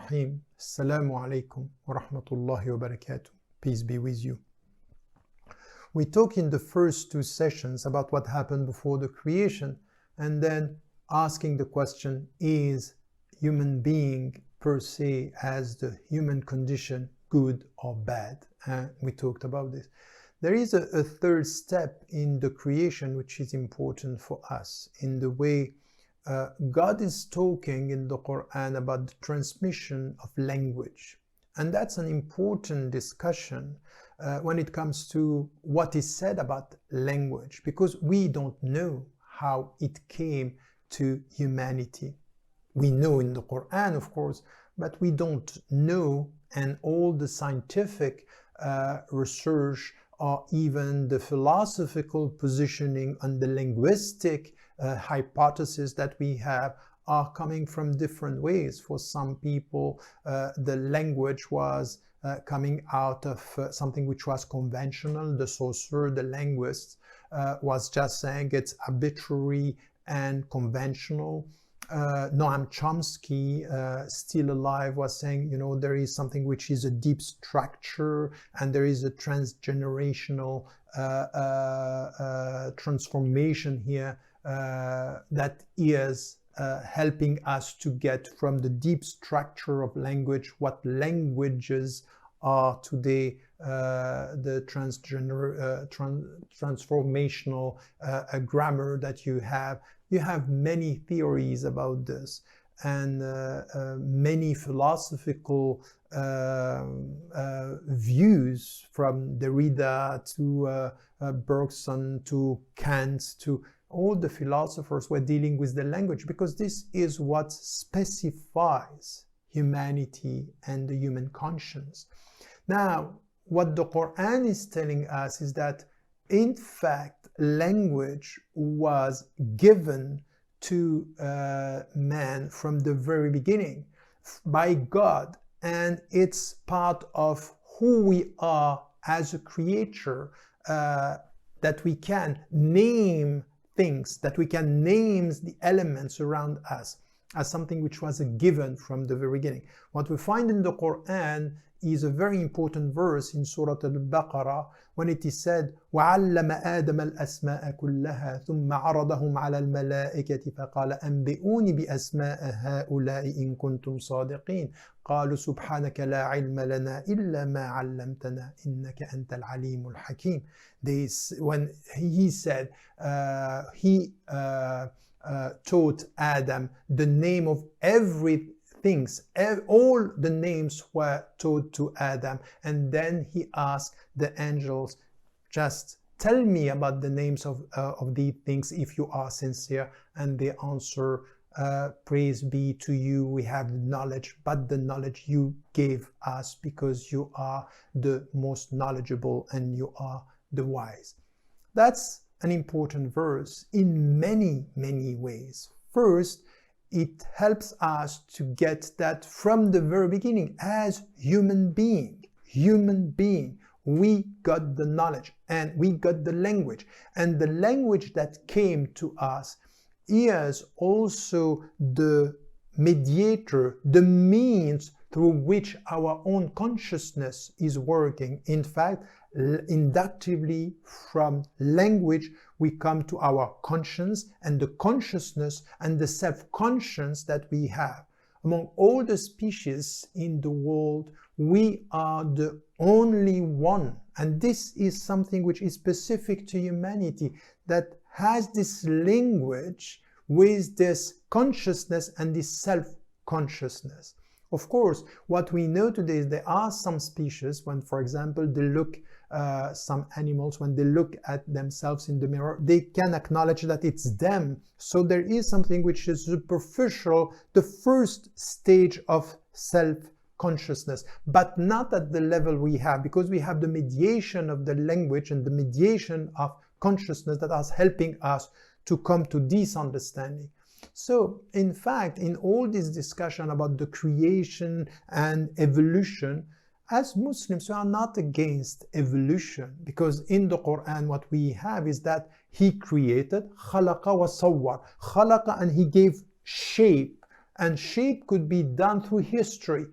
Rahim. Assalamu alaikum wa rahmatullahi wa barakatuh. Peace be with you. We talked in the first two sessions about what happened before the creation, and then asking the question, is human being per se as the human condition good or bad? We talked about this. There is a third step in the creation which is important for us in the way God is talking in the Quran about the transmission of language. And that's an important discussion when it comes to what is said about language, because we don't know how it came to humanity. We know in the Quran, of course, but we don't know, and all the scientific research or even the philosophical positioning on the linguistic hypothesis that we have are coming from different ways. For some people, the language was coming out of something which was conventional. The sorcerer, the linguist, was just saying it's arbitrary and conventional. Noam Chomsky, still alive, was saying, you know, there is something which is a deep structure, and there is a transgenerational transformation here that is helping us to get from the deep structure of language what languages are today, the transformational grammar that you have. You have many theories about this, and many philosophical views, from Derrida to Bergson to Kant to all the philosophers were dealing with the language, because this is what specifies humanity and the human conscience. Now, what the Quran is telling us is that, in fact, language was given to man from the very beginning by God, and it's part of who we are as a creature, that we can name things, that we can name the elements around us as something which was a given from the very beginning. What we find in the Quran is a very important verse in Surah alBaqarah, when it is said, وَعَلَّمَ آدَمَ الْأَسْمَاءَ كُلَّهَا ثُمَّ عَرَضَهُمْ عَلَى الْمَلَائِكَةِ فَقَالَ أَنْبِئُونِي بِأَسْمَاءِ هَؤُلَاءِ إِن كُنتُمْ صَادِقِينَ قَالُوا سُبْحَانَكَ لَا عِلْمَ لَنَا إِلَّا مَا عَلَّمْتَنَا إِنَّكَ أَنْتَ الْعَلِيمُ الْحَكِيمُ. When he said, he taught Adam the name of everything. All the names were taught to Adam, and then he asked the angels, just tell me about the names of these things if you are sincere. And they answer, praise be to you, we have knowledge, but the knowledge you gave us, because you are the most knowledgeable and you are the wise. That's an important verse in many, many ways. First, it helps us to get that from the very beginning, as human being, we got the knowledge and we got the language. And the language that came to us is also the mediator, the means through which our own consciousness is working. In fact, inductively, from language we come to our conscience, and the consciousness and the self-conscience that we have. Among all the species in the world, we are the only one, and this is something which is specific to humanity, that has this language with this consciousness and this self-consciousness. Of course, what we know today is there are some species, when, for example, they look, some animals, when they look at themselves in the mirror, they can acknowledge that it's them. So there is something which is superficial, the first stage of self-consciousness, but not at the level we have, because we have the mediation of the language and the mediation of consciousness that is helping us to come to this understanding. So, in fact, in all this discussion about the creation and evolution, as Muslims, we are not against evolution, because in the Quran what we have is that He created, khalaqa wa sawwar, khalaqa, and He gave shape, and shape could be done through history.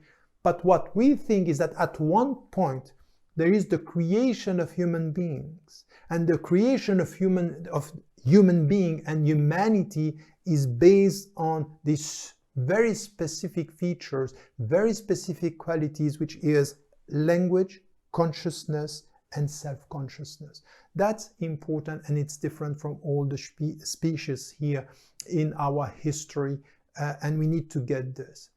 But what we think is that at one point there is the creation of human beings, and the creation of human being and humanity is based on these very specific features, very specific qualities, which is language, consciousness, and self-consciousness. That's important, and it's different from all the species here in our history, and we need to get this.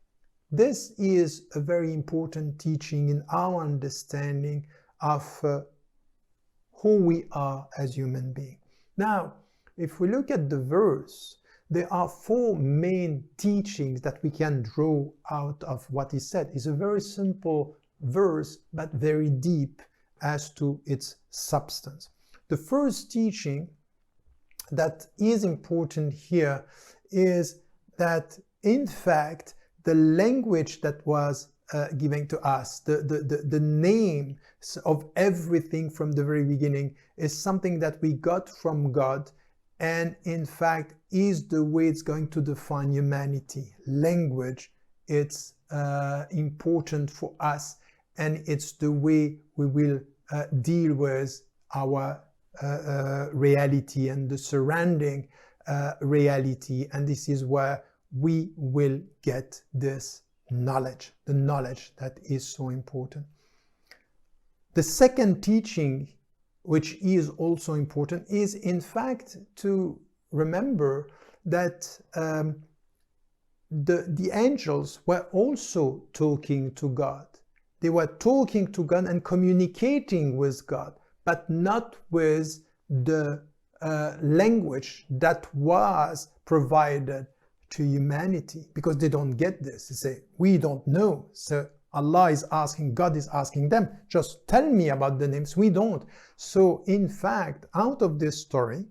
This is a very important teaching in our understanding of who we are as human beings. Now, if we look at the verse, there are four main teachings that we can draw out of what is said. It's a very simple verse, but very deep as to its substance. The first teaching that is important here is that, in fact, the language that was given to us, the name of everything from the very beginning, is something that we got from God, and in fact is the way it's going to define humanity. Language, it's important for us, and it's the way we will deal with our reality and the surrounding reality, and this is where we will get this knowledge, the knowledge that is so important. The second teaching, which is also important, is in fact to remember that the angels were also talking to God. They were talking to God and communicating with God, but not with the language that was provided to humanity, because they don't get this. They say, we don't know. So Allah is asking, God is asking them, just tell me about the names. We don't. So in fact, out of this story,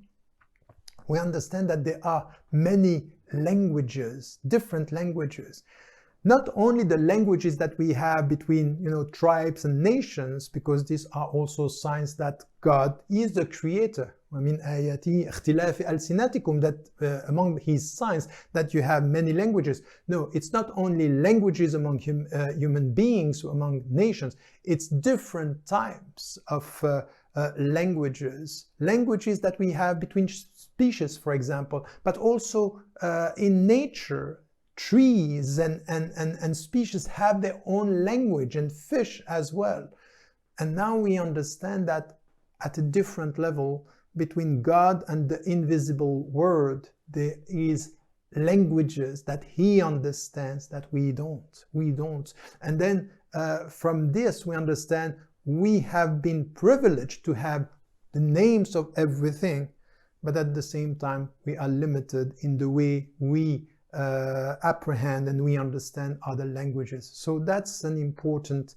we understand that there are many languages, different languages. Not only the languages that we have between, tribes and nations, because these are also signs that God is the creator. وَمِنْ آيَاتِهِ اخْتِلَافِ أَلْسِنَتِكُمْ, that among his signs that you have many languages. No, it's not only languages among human beings, among nations. It's different types of languages that we have between species, for example, but also in nature. Trees and species have their own language, and fish as well. And now we understand that at a different level, between God and the invisible world, there is languages that he understands that we don't. And then from this we understand we have been privileged to have the names of everything, but at the same time we are limited in the way we apprehend and we understand other languages. So that's an important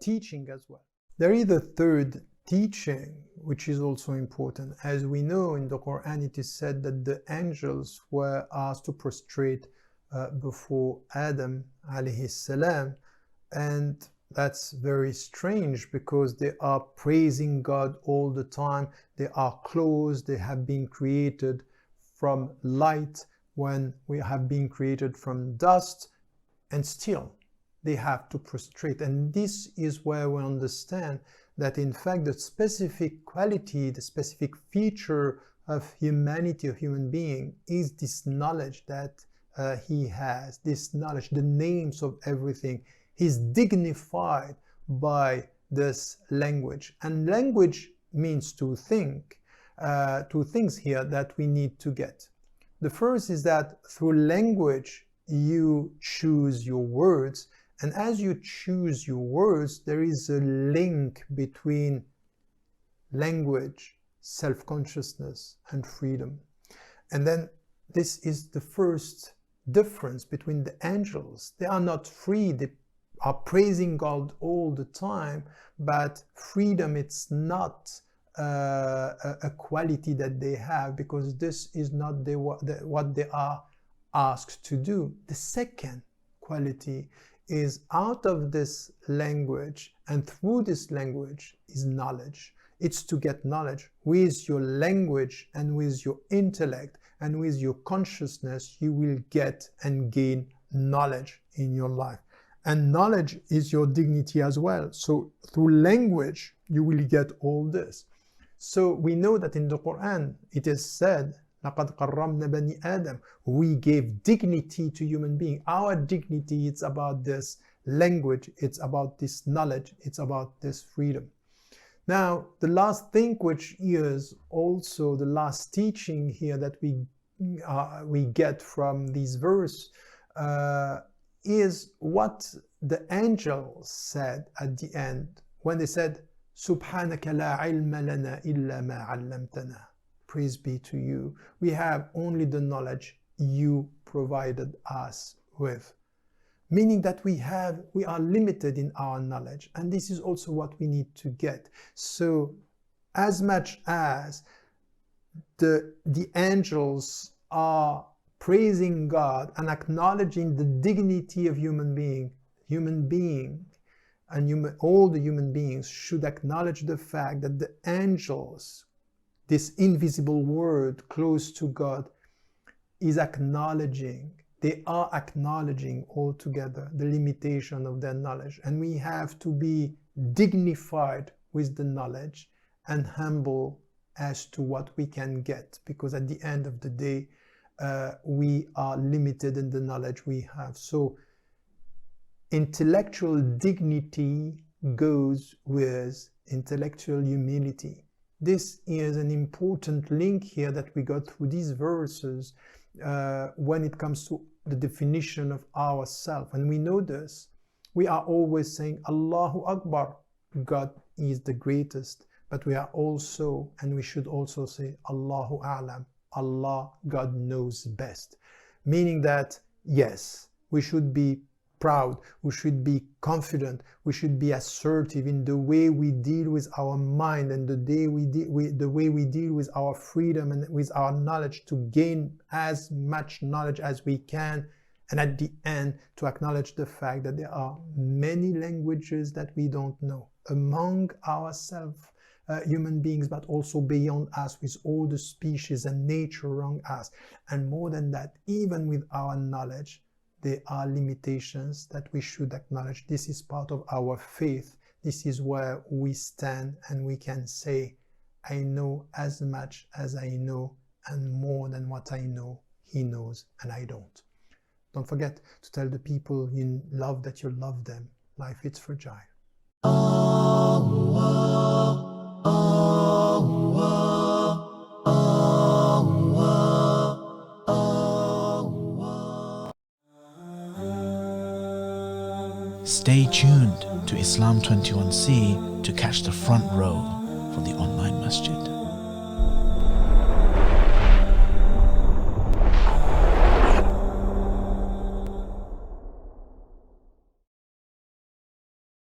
teaching as well. There is a third teaching which is also important. As we know, in the Quran it is said that the angels were asked to prostrate before Adam alayhi salam, and that's very strange because they are praising God all the time. They are close, they have been created from light when we have been created from dust, and still they have to prostrate. And this is where we understand that in fact the specific quality, the specific feature of humanity, of human being, is this knowledge that he has, this knowledge, the names of everything. He's dignified by this language. And language means two things here that we need to get. The first is that through language you choose your words, and as you choose your words, there is a link between language, self-consciousness, and freedom. And then this is the first difference between the angels. They are not free, they are praising God all the time, but freedom, it's not a quality that they have, because this is not what they are asked to do. The second quality is out of this language, and through this language is knowledge. It's to get knowledge with your language and with your intellect, and with your consciousness you will get and gain knowledge in your life. And knowledge is your dignity as well. So through language you will get all this. So we know that in the Quran it is said, لَقَدْ قَرَّمْنَا بَنِي آدَمَ, we gave dignity to human beings. Our dignity, it's about this language, it's about this knowledge, it's about this freedom. Now, the last thing, which is also the last teaching here that we get from this verse, is what the angels said at the end when they said, سُبْحَانَكَ لَا عِلْمَ لَنَا إِلَّا مَا عَلَّمْتَنَا. Praise be to you. We have only the knowledge you provided us with. Meaning that we are limited in our knowledge, and this is also what we need to get. So as much as the angels are praising God and acknowledging the dignity of human being and all the human beings should acknowledge the fact that the angels, this invisible word close to God, is acknowledging, they are acknowledging altogether the limitation of their knowledge. And we have to be dignified with the knowledge and humble as to what we can get, because at the end of the day, we are limited in the knowledge we have. So intellectual dignity goes with intellectual humility. This is an important link here that we got through these verses when it comes to the definition of ourself. And we know this. We are always saying Allahu Akbar, God is the greatest. But we are also, and we should also say Allahu A'lam, Allah, God knows best. Meaning that, yes, we should be proud, we should be confident, we should be assertive in the way we deal with our mind and the way we deal with our freedom and with our knowledge, to gain as much knowledge as we can, and at the end to acknowledge the fact that there are many languages that we don't know among ourselves, human beings, but also beyond us with all the species and nature around us. And more than that, even with our knowledge, there are limitations that we should acknowledge. This is part of our faith. This is where we stand and we can say, I know as much as I know, and more than what I know, He knows and I don't. Don't forget to tell the people you love that you love them. Life is fragile. Stay tuned to Islam 21C to catch the front row for the online masjid.